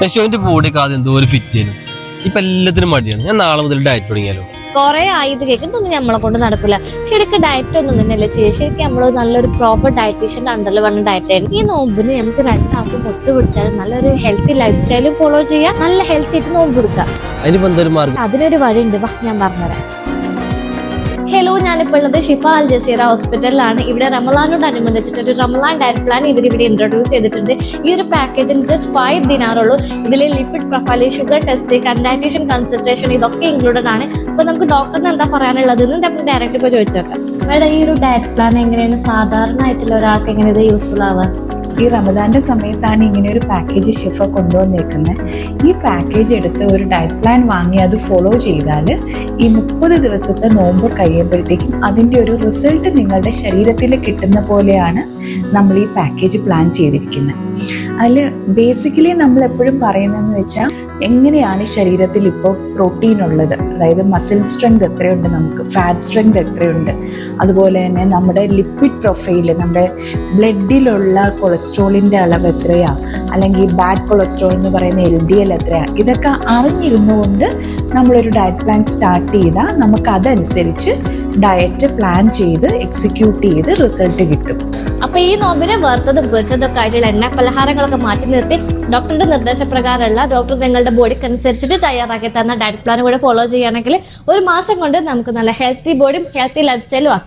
യശോന്റെ ബോഡിക്ക് ആദ്യം എന്തോ ഒരു ഫിറ്റ് ചെയ്യുന്നു. ഇപ്പൊ എല്ലാത്തിനും മടിയാണ്. ഞാൻ നാളെ മുതൽ ഡയറ്റ് തുടങ്ങിയാലോ? കുറെ ആയത് കേൾക്കുന്നൊന്നും നമ്മളെ കൊണ്ട് നടക്കില്ല. ശരിക്കും ഡയറ്റ് ഒന്നും തന്നെയല്ലേ ചെയ്യുക. ശരിക്കും നമ്മൾ നല്ലൊരു പ്രോപ്പർ ഡയറ്റീഷ്യന്റെ അണ്ടറിൽ വന്ന ഡയറ്റ് ആയിരുന്നു. ഈ നോമ്പിന് നമുക്ക് രണ്ടാൾക്കും ഒത്തു പിടിച്ചാൽ നല്ലൊരു ഹെൽത്തി ലൈഫ് സ്റ്റൈലും ഫോളോ ചെയ്യാം, നല്ല ഹെൽത്തി ആയിട്ട് നോമ്പ് എടുക്കാം. അതിനൊരു വഴിയുണ്ട്, വാ ഞാൻ പറഞ്ഞുതരാം. ഹലോ, ഞാനിപ്പോൾ ഉള്ളത് ഷിഫ അൽ ജസീറ ഹോസ്പിറ്റലിലാണ്. ഇവിടെ റമലാനോടനുബന്ധിച്ചിട്ട് ഒരു റമലാൻ ഡയറ്റ് പ്ലാൻ ഇവിടെ ഇൻട്രൊഡ്യൂസ് ചെയ്തിട്ടുണ്ട്. ഈ ഒരു പാക്കേജിന് ജസ്റ്റ് 5 ദിനാറുള്ളൂ. ഇതിൽ lipid profile, sugar test, dietitian consultation ഇതൊക്കെ ഇൻക്ലൂഡഡ് ആണ്. അപ്പൊ നമുക്ക് ഡോക്ടറിന് എന്താ പറയാനുള്ളത് നമുക്ക് ഡയറക്റ്റ് ഇപ്പോൾ ചോദിച്ചോക്കാം. മേഡം, ഈ ഒരു ഡയറ്റ് പ്ലാൻ എങ്ങനെയാണ് സാധാരണ ആയിട്ടുള്ള ഒരാൾക്ക് എങ്ങനെ ഇത് യൂസ്ഫുൾ ആവുക? ഈ റമദാന്റെ സമയത്താണ് ഇങ്ങനെ ഒരു പാക്കേജ് ഷിഫ കൊണ്ടുവന്നേക്കുന്നത്. ഈ പാക്കേജ് എടുത്ത് ഒരു ഡയറ്റ് പ്ലാൻ വാങ്ങി അത് ഫോളോ ചെയ്താൽ ഈ 30 ദിവസത്തെ നോമ്പ് കഴിയുമ്പോഴത്തേക്കും അതിൻ്റെ ഒരു റിസൾട്ട് നിങ്ങളുടെ ശരീരത്തിൽ കിട്ടുന്ന പോലെയാണ് നമ്മൾ ഈ പാക്കേജ് പ്ലാൻ ചെയ്തിരിക്കുന്നത്. അതിൽ ബേസിക്കലി നമ്മൾ എപ്പോഴും പറയുന്നതെന്ന് വെച്ചാൽ എങ്ങനെയാണ് ശരീരത്തിൽ ഇപ്പോൾ പ്രോട്ടീൻ ഉള്ളത്, അതായത് മസിൽ സ്ട്രെങ്ത് എത്രയുണ്ട്, നമുക്ക് ഫാറ്റ് സ്ട്രെങ്ത് എത്രയുണ്ട്, അതുപോലെ തന്നെ നമ്മുടെ ലിപ്പിഡ് പ്രൊഫൈല്, നമ്മുടെ ബ്ലഡിലുള്ള കൊളസ്ട്രോളിൻ്റെ അളവ് എത്രയാണ്, അല്ലെങ്കിൽ ബാഡ് കൊളസ്ട്രോൾ എന്ന് പറയുന്ന LDL എത്രയാണ്, ഇതൊക്കെ അറിഞ്ഞിരുന്നുകൊണ്ട് നമ്മളൊരു ഡയറ്റ് പ്ലാൻ സ്റ്റാർട്ട് ചെയ്താൽ നമുക്ക് അതനുസരിച്ച് ഡയറ്റ് പ്ലാൻ ചെയ്ത് എക്സിക്യൂട്ട് ചെയ്ത് റിസൾട്ട് കിട്ടും. അപ്പൊ ഈ നോമ്പിനെ വെറുത്തതും പൊരിച്ചതൊക്കെ ആയിട്ടുള്ള എണ്ണ പലഹാരങ്ങളൊക്കെ മാറ്റി നിർത്തി ഡോക്ടറുടെ നിർദ്ദേശപ്രകാരമുള്ള ഡോക്ടർ നിങ്ങളുടെ ബോഡിക്ക് അനുസരിച്ചിട്ട് തയ്യാറാക്കി തന്ന ഡയറ്റ് പ്ലാൻ കൂടെ ഫോളോ ചെയ്യുകയാണെങ്കിൽ 1 മാസം കൊണ്ട് നമുക്ക് നല്ല ഹെൽത്തി ബോഡിയും ഹെൽത്തി ലൈഫ് സ്റ്റൈലും ആക്കാം.